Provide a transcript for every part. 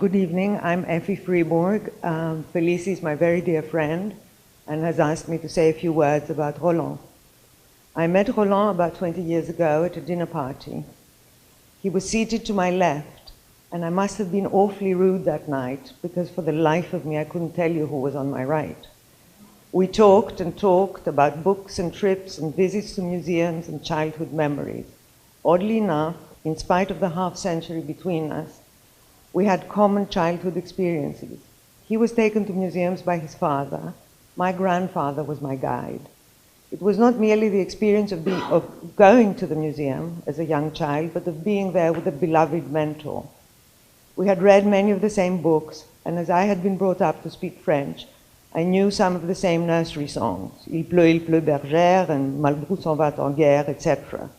Good evening, I'm Effie Fribourg. Felice is my very dear friend and has asked me to say a few words about Roland. I met Roland about 20 years ago at a dinner party. He was seated to my left, and I must have been awfully rude that night because for the life of me I couldn't tell you who was on my right. We talked and talked about books and trips and visits to museums and childhood memories. Oddly enough, in spite of the half-century between us, we had common childhood experiences. He was taken to museums by his father. My grandfather was my guide. It was not merely the experience of going to the museum as a young child, but of being there with a beloved mentor. We had read many of the same books, and as I had been brought up to speak French, I knew some of the same nursery songs, Il pleut bergère, and Malbrou s'en va en guerre, etc.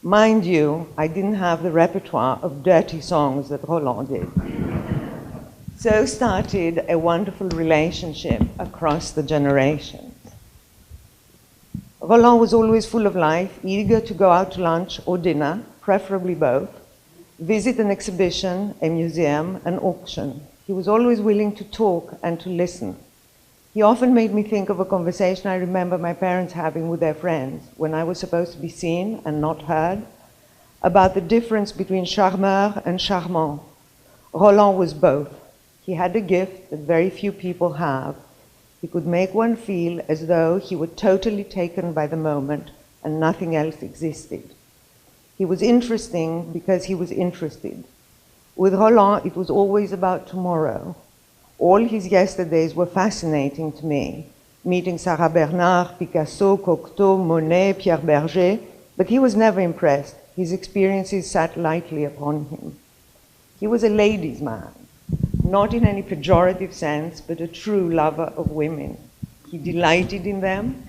Mind you, I didn't have the repertoire of dirty songs that Roland did. So started a wonderful relationship across the generations. Roland was always full of life, eager to go out to lunch or dinner, preferably both, visit an exhibition, a museum, an auction. He was always willing to talk and to listen. He often made me think of a conversation I remember my parents having with their friends when I was supposed to be seen and not heard, about the difference between charmeur and charmant. Roland was both. He had a gift that very few people have. He could make one feel as though he were totally taken by the moment and nothing else existed. He was interesting because he was interested. With Roland, it was always about tomorrow. All his yesterdays were fascinating to me, meeting Sarah Bernard, Picasso, Cocteau, Monet, Pierre Berger, but he was never impressed. His experiences sat lightly upon him. He was a ladies' man, not in any pejorative sense, but a true lover of women. He delighted in them,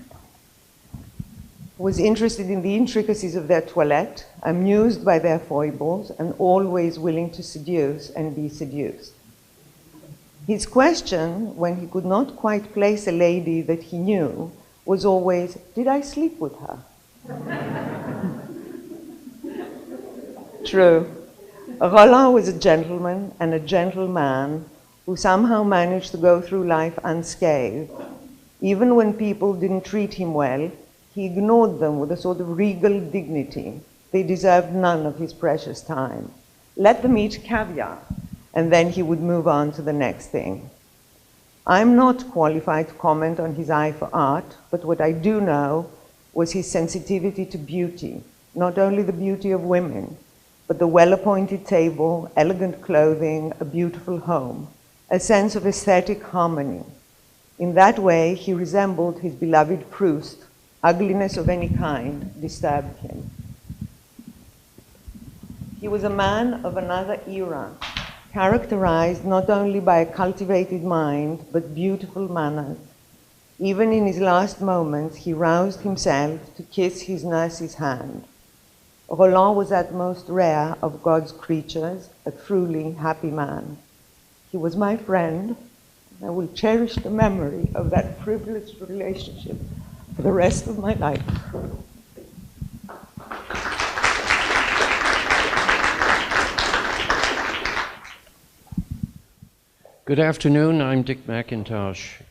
was interested in the intricacies of their toilette, amused by their foibles, and always willing to seduce and be seduced. His question, when he could not quite place a lady that he knew, was always, did I sleep with her? True. Roland was a gentleman and a gentleman who somehow managed to go through life unscathed. Even when people didn't treat him well, he ignored them with a sort of regal dignity. They deserved none of his precious time. Let them eat caviar, and then he would move on to the next thing. I'm not qualified to comment on his eye for art, but what I do know was his sensitivity to beauty, not only the beauty of women, but the well-appointed table, elegant clothing, a beautiful home, a sense of aesthetic harmony. In that way, he resembled his beloved Proust. Ugliness of any kind disturbed him. He was a man of another era, characterized not only by a cultivated mind, but beautiful manners. Even in his last moments, he roused himself to kiss his nurse's hand. Roland was that most rare of God's creatures, a truly happy man. He was my friend. I will cherish the memory of that privileged relationship for the rest of my life. Good afternoon, I'm Dick McIntosh.